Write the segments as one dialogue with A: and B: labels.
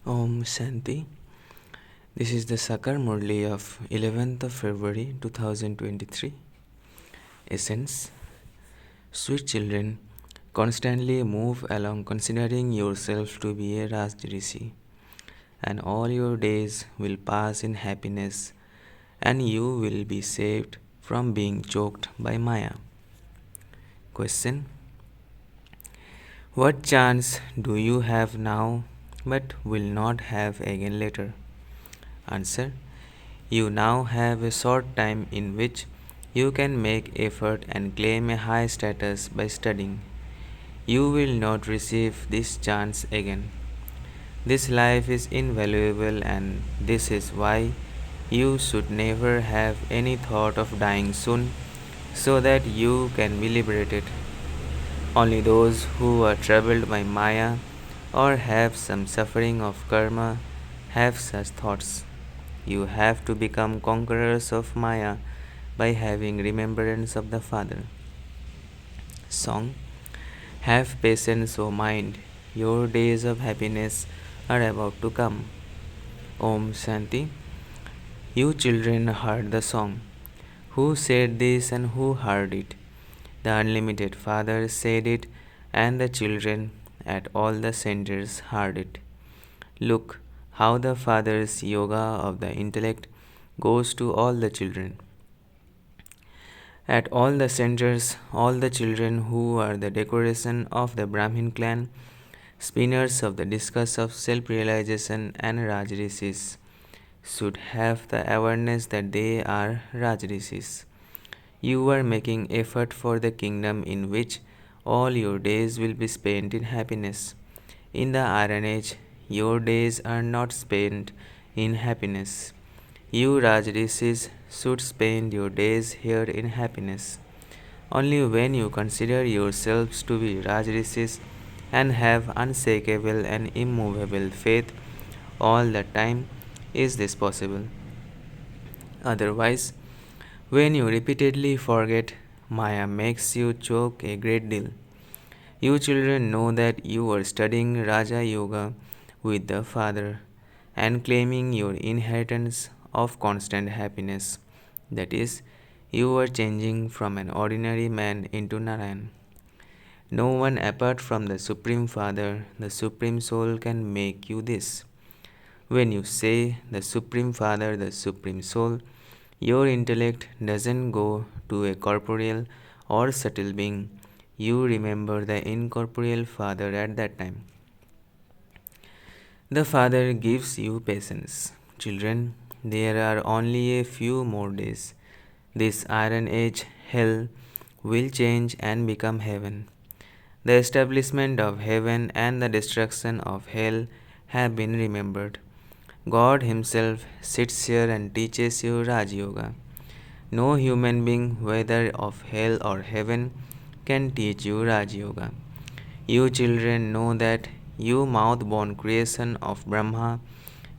A: Om Shanti. This is the Sakar Murli of 11th of February 2023. Essence. Sweet children, constantly move along considering yourself to be a Raj Rishi, and all your days will pass in happiness, and you will be saved from being choked by Maya. Question. What chance do you have now but will not have again later? Answer. You now have a short time in which you can make effort and claim a high status by studying. You will not receive this chance again. This life is invaluable, and this is why you should never have any thought of dying soon so that you can be liberated. Only those who are troubled by Maya or have some suffering of karma have such thoughts. You have to become conquerors of Maya by having remembrance of the Father. Song. Have patience, O mind. Your days of happiness are about to come. Om Shanti. You children heard the song. Who said this and who heard it? The Unlimited Father said it, and the children at all the centers heard it. Look how the Father's yoga of the intellect goes to all the children. At all the centers, all the children who are the decoration of the Brahmin clan, spinners of the discus of self realization and Raj Rishis, should have the awareness that they are Raj Rishis. You are making effort for the kingdom in which all your days will be spent in happiness. In the Iron Age, your days are not spent in happiness. You Rajrishis should spend your days here in happiness. Only when you consider yourselves to be Rajrishis and have unshakable and immovable faith all the time is this possible. Otherwise, when you repeatedly forget, Maya makes you choke a great deal. You children know that you are studying Raja Yoga with the Father and claiming your inheritance of constant happiness. That is, you are changing from an ordinary man into Narayan. No one apart from the Supreme Father, the Supreme Soul, can make you this. When you say the Supreme Father, the Supreme Soul, your intellect doesn't go to a corporeal or subtle being. You remember the incorporeal Father at that time. The Father gives you patience. Children, there are only a few more days. This Iron Age hell will change and become heaven. The establishment of heaven and the destruction of hell have been remembered. God Himself sits here and teaches you Raj Yoga. No human being, whether of hell or heaven, can teach you Raj Yoga. You children know that you mouth born creation of Brahma,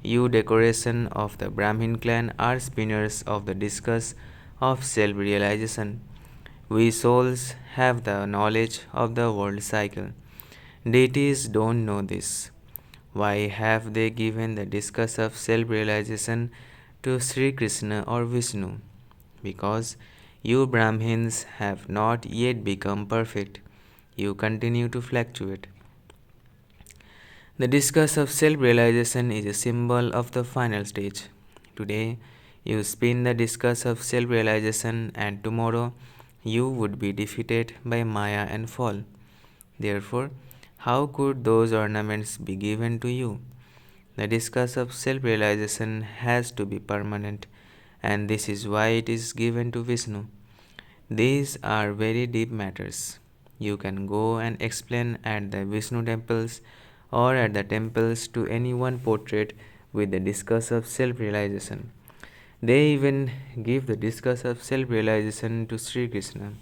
A: you decoration of the Brahmin clan are spinners of the discus of self realization. We souls have the knowledge of the world cycle. Deities don't know this. Why have they given the discus of self realization to Sri Krishna or Vishnu? Because you Brahmins have not yet become perfect. You continue to fluctuate. The discus of self realization is a symbol of the final stage. Today, you spin the discus of self realization, and tomorrow, you would be defeated by Maya and fall. Therefore, how could those ornaments be given to you? The discus of self realization has to be permanent, and this is why it is given to Vishnu. These are very deep matters. You can go and explain at the Vishnu temples or at the temples to any one portrait with the discus of self realization. They even give the discus of self realization to Sri Krishna.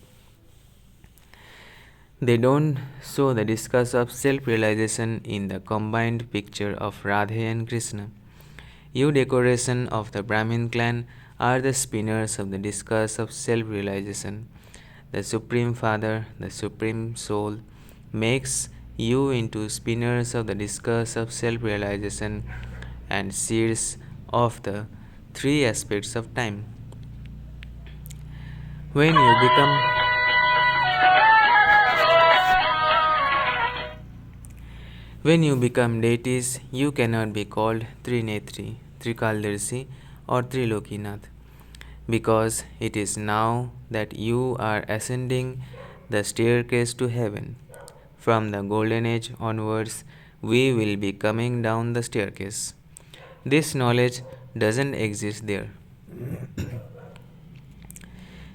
A: They don't show the discus of self realization in the combined picture of Radhe and Krishna. You decoration of the Brahmin clan are the spinners of the discus of self realization. The Supreme Father, the Supreme Soul, makes you into spinners of the discus of self realization and seers of the three aspects of time. When you become when you become deities, you cannot be called Trinetri, Trikaldarshi, or Trilokinath, because it is now that you are ascending the staircase to heaven. From the Golden Age onwards, we will be coming down the staircase. This knowledge doesn't exist there.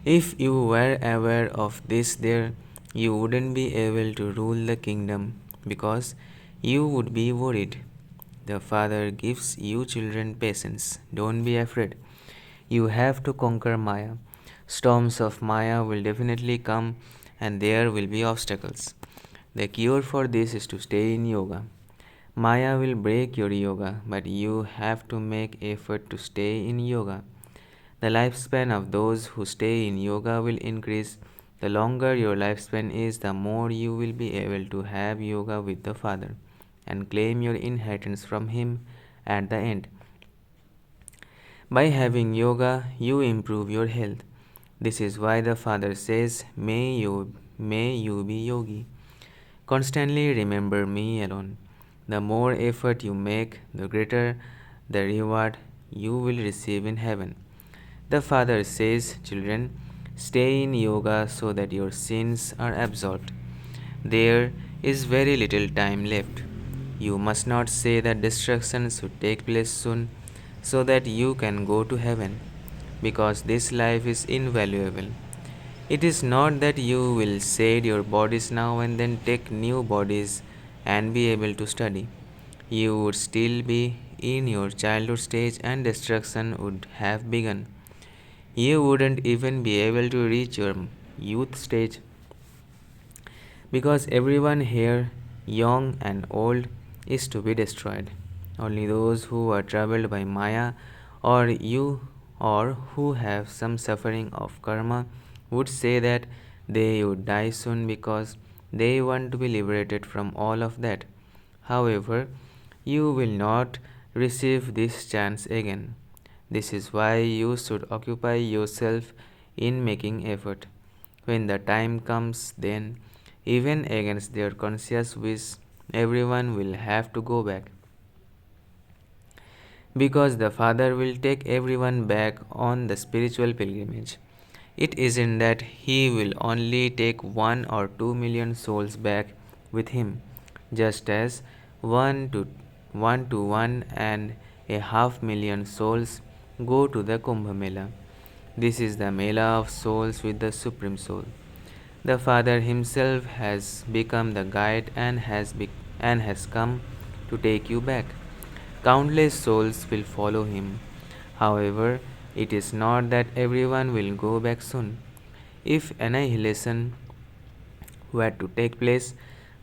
A: If you were aware of this there, you wouldn't be able to rule the kingdom because you would be worried. The Father gives you children patience. Don't be afraid. You have to conquer Maya. Storms of Maya will definitely come and there will be obstacles. The cure for this is to stay in yoga. Maya will break your yoga, but you have to make effort to stay in yoga. The lifespan of those who stay in yoga will increase. The longer your lifespan is, the more you will be able to have yoga with the Father and claim your inheritance from Him at the end. By having yoga, you improve your health. This is why the Father says, may you be yogi. Constantly remember me alone. The more effort you make, the greater the reward you will receive in heaven. The Father says, children, stay in yoga so that your sins are absolved. There is very little time left. You must not say that destruction should take place soon so that you can go to heaven, because this life is invaluable. It is not that you will shed your bodies now and then take new bodies and be able to study. You would still be in your childhood stage and destruction would have begun. You wouldn't even be able to reach your youth stage because everyone here, young and old, is to be destroyed. Only those who are troubled by Maya or you or who have some suffering of karma would say that they would die soon because they want to be liberated from all of that. However, you will not receive this chance again. This is why you should occupy yourself in making effort. When the time comes, then, even against their conscious wish, everyone will have to go back. Because the Father will take everyone back on the spiritual pilgrimage. It isn't that He will only take 1 or 2 million souls back with Him, just as 1 to 1.5 million souls go to the Kumbh Mela. This is the Mela of souls with the Supreme Soul. The Father Himself has become the guide and has come to take you back. Countless souls will follow Him. However, it is not that everyone will go back soon. If annihilation were to take place,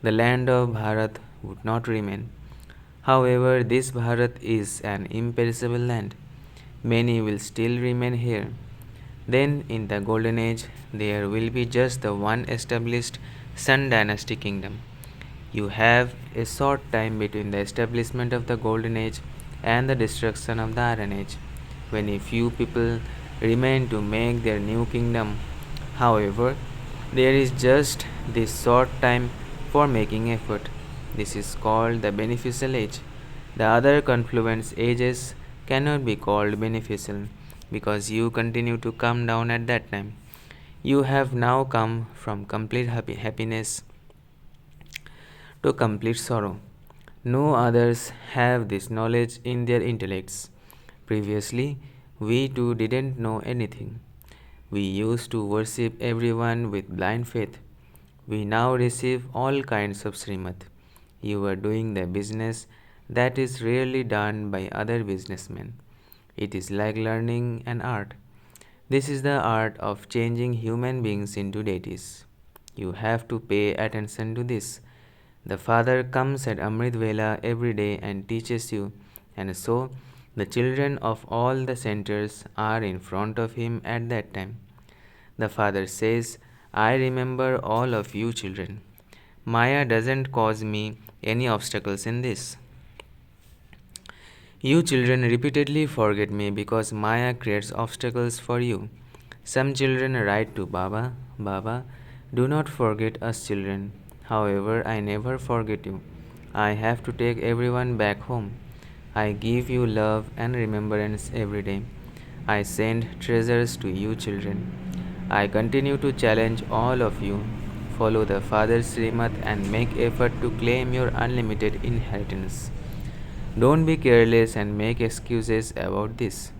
A: the land of Bharat would not remain. However, this Bharat is an imperishable land. Many will still remain here. Then, in the Golden Age, there will be just the one established Sun Dynasty kingdom. You have a short time between the establishment of the Golden Age and the destruction of the Iron Age, when a few people remain to make their new kingdom. However, there is just this short time for making effort. This is called the beneficial age. The other confluence ages cannot be called beneficial because you continue to come down at that time. You have now come from complete happiness to complete sorrow. No others have this knowledge in their intellects. Previously, we too didn't know anything. We used to worship everyone with blind faith. We now receive all kinds of Srimad. You are doing the business that is rarely done by other businessmen. It is like learning an art. This is the art of changing human beings into deities. You have to pay attention to this. The Father comes at Amrit Vela every day and teaches you, and so the children of all the centers are in front of Him at that time. The Father says, I remember all of you children. Maya doesn't cause me any obstacles in this. You children repeatedly forget me because Maya creates obstacles for you. Some children write to Baba, Baba, do not forget us children. However, I never forget you. I have to take everyone back home. I give you love and remembrance every day. I send treasures to you children. I continue to challenge all of you. Follow the Father's Srimad and make effort to claim your unlimited inheritance. Don't be careless and make excuses about this.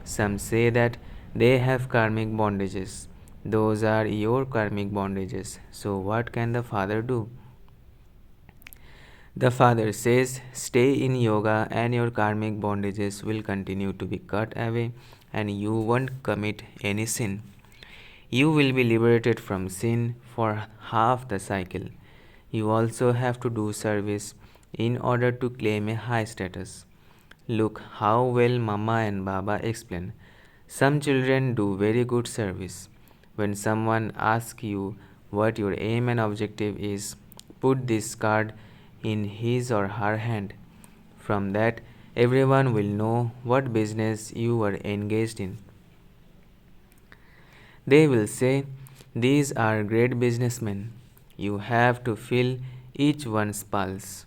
A: Some say that they have karmic bondages. Those are your karmic bondages. So, what can the Father do? The Father says, stay in yoga and your karmic bondages will continue to be cut away and you won't commit any sin. You will be liberated from sin for half the cycle. You also have to do service in order to claim a high status. Look how well Mama and Baba explain. Some children do very good service. When someone asks you what your aim and objective is, put this card in his or her hand. From that, everyone will know what business you were engaged in. They will say, these are great businessmen. You have to feel each one's pulse.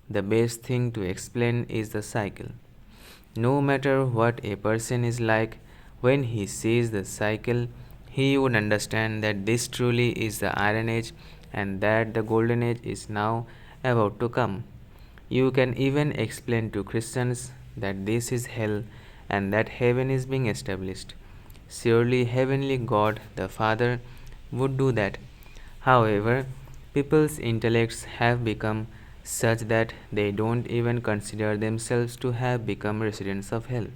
A: The best thing to explain is the cycle. No matter what a person is like, when he sees the cycle, he would understand that this truly is the Iron Age and that the Golden Age is now about to come. You can even explain to Christians that this is hell and that heaven is being established. Surely, Heavenly God the Father would do that. However, people's intellects have become such that they don't even consider themselves to have become residents of hell.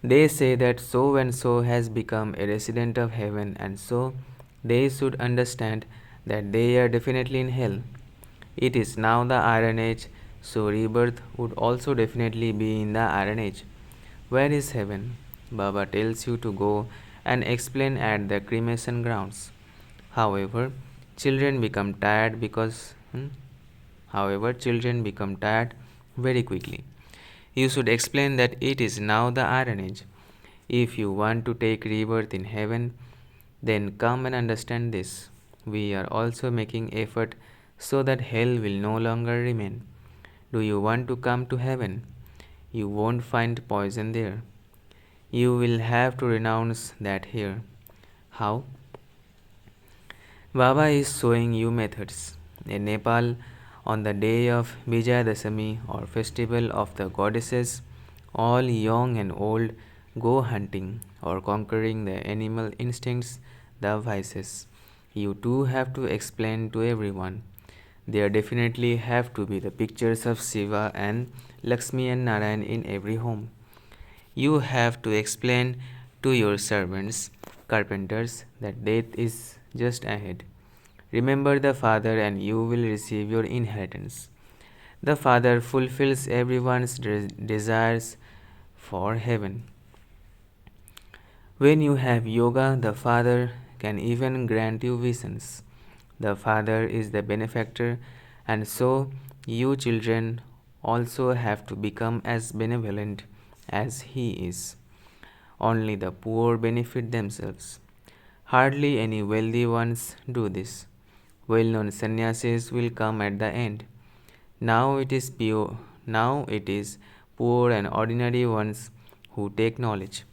A: They say that so and so has become a resident of heaven, and so they should understand that they are definitely in hell. It is now the Iron Age, so rebirth would also definitely be in the Iron Age. Where is heaven? Baba tells you to go and explain at the cremation grounds. However, children become tired because children become tired very quickly. You should explain that it is now the Iron Age. If you want to take rebirth in heaven, then come and understand this. We are also making effort so that hell will no longer remain. Do you want to come to heaven? You won't find poison there. You will have to renounce that here. How? Baba is showing you methods. In Nepal, on the day of Vijayadashami or festival of the goddesses, all young and old go hunting or conquering the animal instincts, the vices. You too have to explain to everyone. There definitely have to be the pictures of Shiva and Lakshmi and Narayan in every home. You have to explain to your servants, carpenters, that death is just ahead. Remember the Father, and you will receive your inheritance. The Father fulfills everyone's desires for heaven. When you have yoga, the Father can even grant you visions. The Father is the benefactor, and so you children also have to become as benevolent as He is. Only the poor benefit themselves. Hardly any wealthy ones do this. Well known sannyasis will come at the end. Now it is poor and ordinary ones who take knowledge.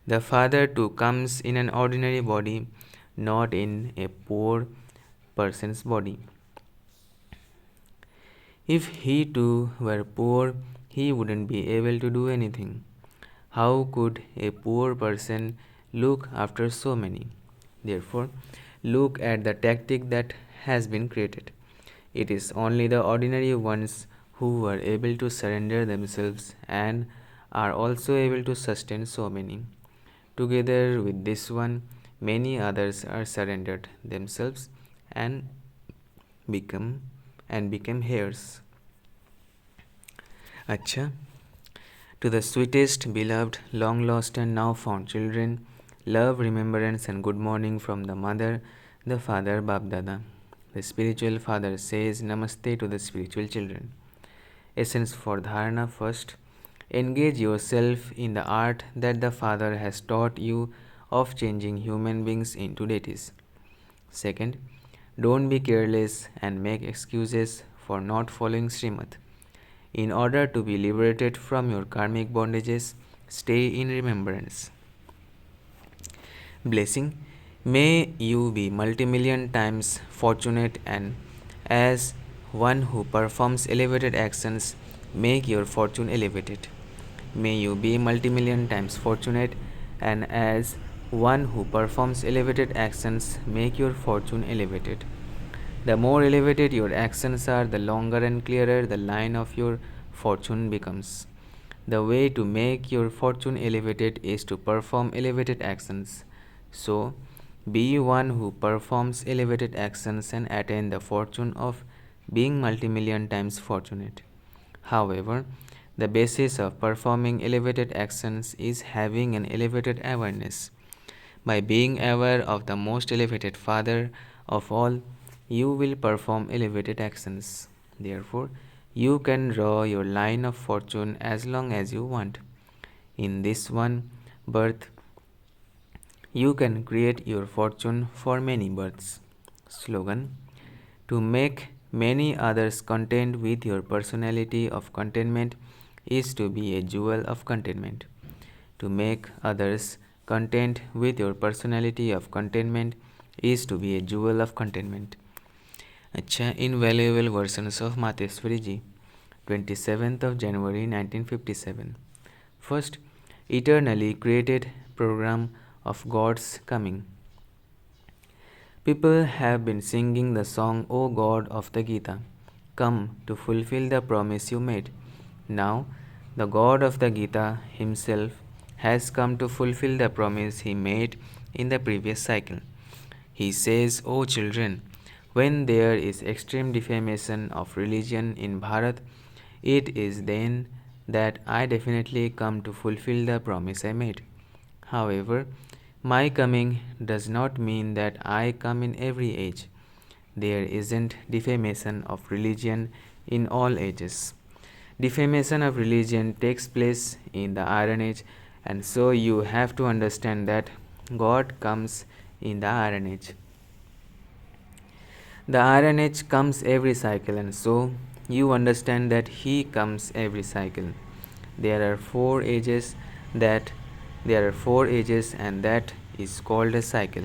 A: The Father too comes in an ordinary body, not in a poor person's body. If he too were poor, he wouldn't be able to do anything. How could a poor person look after so many? Therefore, look at the tactic that has been created. It is only the ordinary ones who are able to surrender themselves and are also able to sustain so many. Together with this one, many others are surrendered themselves and become became heirs. Acha. To the sweetest, beloved, long lost, and now found children, love, remembrance, and good morning from the mother, the father, Bab Dada. The spiritual father says Namaste to the spiritual children. Essence for Dharana. First, engage yourself in the art that the Father has taught you of changing human beings into deities. Second, don't be careless and make excuses for not following Srimad. In order to be liberated from your karmic bondages, stay in remembrance. Blessing. May you be multi-million times fortunate and as one who performs elevated actions, make your fortune elevated. May you be multi-million times fortunate and as one who performs elevated actions, make your fortune elevated. The more elevated your actions are, the longer and clearer the line of your fortune becomes. The way to make your fortune elevated is to perform elevated actions. So, be one who performs elevated actions and attain the fortune of being multi-million times fortunate. However, the basis of performing elevated actions is having an elevated awareness. By being aware of the most elevated Father of all, you will perform elevated actions. Therefore, you can draw your line of fortune as long as you want. In this one birth, you can create your fortune for many births. Slogan. To make many others content with your personality of contentment is to be a jewel of contentment. To make others content with your personality of contentment is to be a jewel of contentment. अच्छा, invaluable versions of Mateswari ji, 27th of January 1957. First, eternally created program of God's coming. People have been singing the song, O God of the Gita, come to fulfill the promise you made. Now, the God of the Gita himself has come to fulfill the promise he made in the previous cycle. He says, O children, when there is extreme defamation of religion in Bharat, it is then that I definitely come to fulfill the promise I made. However, my coming does not mean that I come in every age. There isn't defamation of religion in all ages. Defamation of religion takes place in the Iron Age, and so you have to understand that God comes in the Iron Age. The Iron Age comes every cycle, and so you understand that He comes every cycle. There are four ages that and that is called a cycle.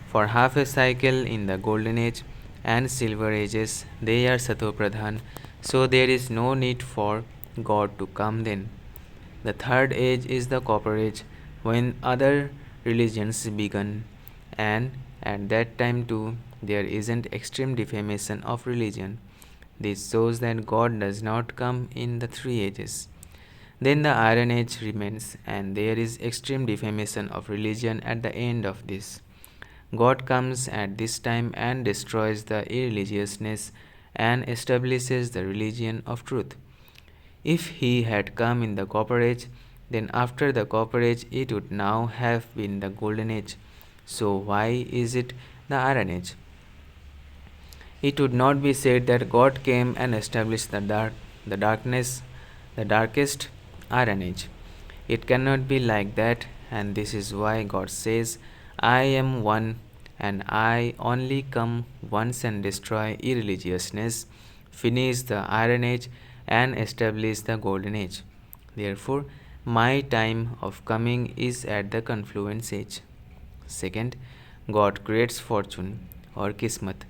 A: For half a cycle in the Golden Age and Silver Ages, they are Sato Pradhan, so there is no need for God to come then. The third age is the Copper Age, when other religions began, and at that time too there isn't extreme defamation of religion. This shows that God does not come in the three ages. Then the Iron Age remains, and there is extreme defamation of religion at the end of this. God comes at this time and destroys the irreligiousness and establishes the religion of truth. If he had come in the Copper Age, then after the Copper Age it would now have been the Golden Age. So why is it the Iron Age? It would not be said that God came and established the darkest Iron Age. It cannot be like that, and this is why God says, I am one, and I only come once and destroy irreligiousness, finish the Iron Age, and establish the Golden Age. Therefore, my time of coming is at the confluence age. Second, God creates fortune or kismat,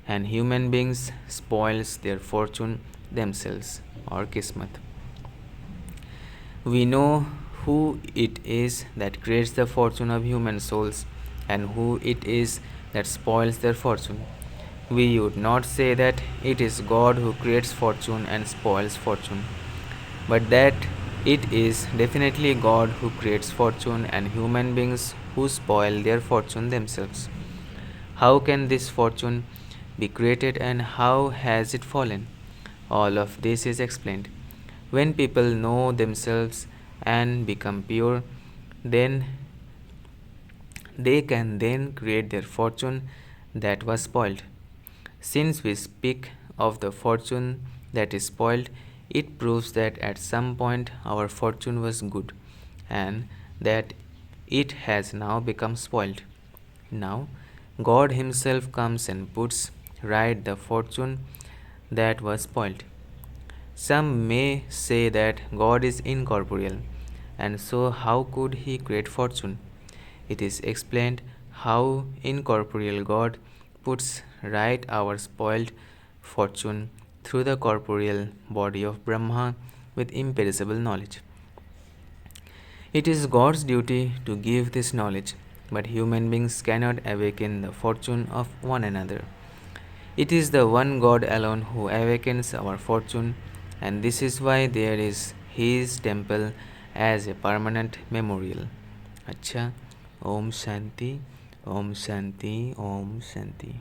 A: and human beings spoils their fortune themselves or kismat. We know who it is that creates the fortune of human souls and who it is that spoils their fortune. We would not say that it is God who creates fortune and spoils fortune, but that it is definitely God who creates fortune and human beings who spoil their fortune themselves. How can this fortune be created and how has it fallen? All of this is explained. When people know themselves and become pure, then they can then create their fortune that was spoiled. Since we speak of the fortune that is spoiled, it proves that at some point our fortune was good and that it has now become spoiled. Now, God Himself comes and puts right the fortune that was spoiled. Some may say that God is incorporeal, and so how could He create fortune? It is explained how incorporeal God puts right our spoiled fortune through the corporeal body of Brahma with imperishable knowledge. It is God's duty to give this knowledge, but human beings cannot awaken the fortune of one another. It is the one God alone who awakens our fortune, and this is why there is His temple as a permanent memorial. अच्छा, ओम शांति, ओम शांति, ओम शांति.